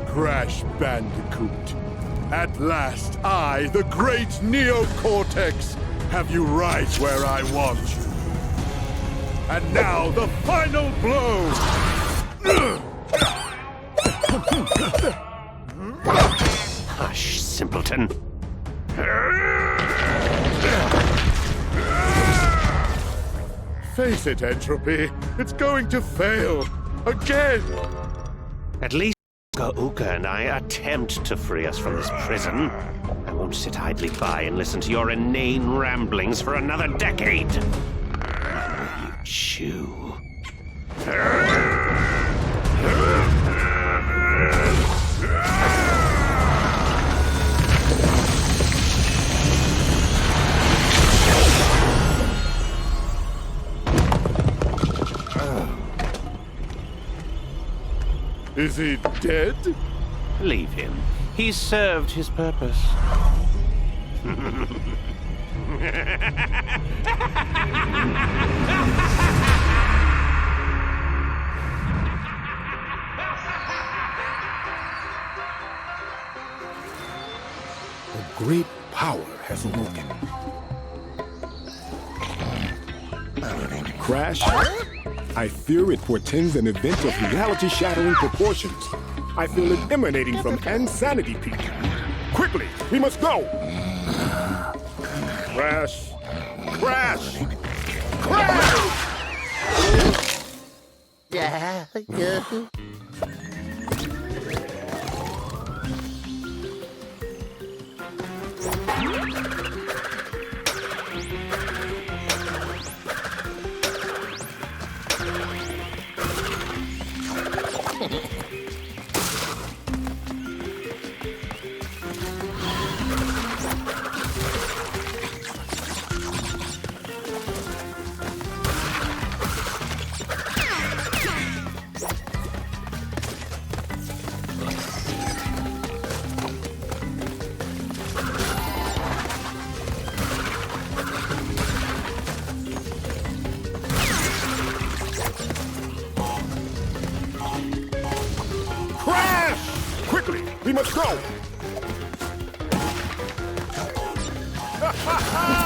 Crash Bandicoot. At last, I, the great Neocortex, have you right where I want you. And now, the final blow! Hush, simpleton. Face it, Entropy. It's going to fail. Again! At least Uka and I attempt to free us from this prison. I won't sit idly by and listen to your inane ramblings for another decade. You chew. Is he dead? Leave him. He's served his purpose. A great power has awoken. Crash, I fear it portends an event of reality-shattering proportions. I feel it emanating from Insanity Peak. Quickly, we must go! Crash! Crash! Crash! Quickly, we must go! Ha ha ha!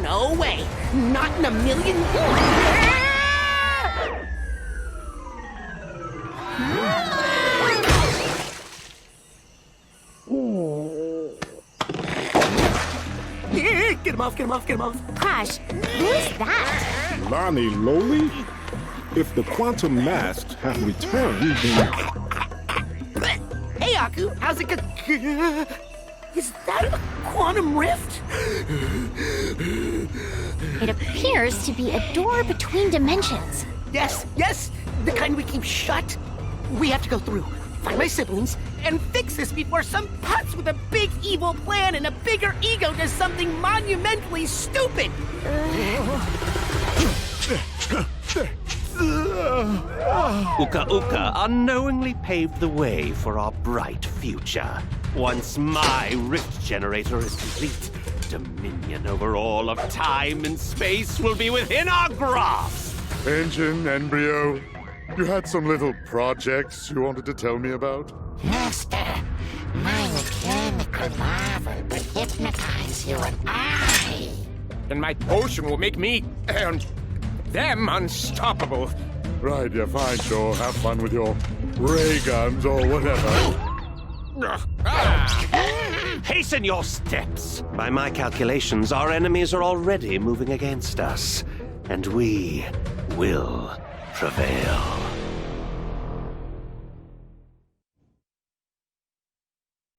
No way! Not in a million years! Get him off, get him off, get him off! Crash, who is that? Lonnie Lowly? If the quantum masks have returned, then... Hey, Aku, how's it go? Is that a quantum rift? It appears to be a door between dimensions. Yes, the kind we keep shut. We have to go through, find my siblings, and fix this before some putz with a big evil plan and a bigger ego does something monumentally stupid. Uka Uka unknowingly paved the way for our bright future. Once my rift generator is complete, dominion over all of time and space will be within our grasp. Engine, Embryo, you had some little projects you wanted to tell me about? Master, my mechanical mind hypnotize you and I. And my potion will make me and them unstoppable. Right, yeah, fine, sure. Have fun with your ray guns or whatever. Hasten your steps! By my calculations, our enemies are already moving against us, and we will prevail.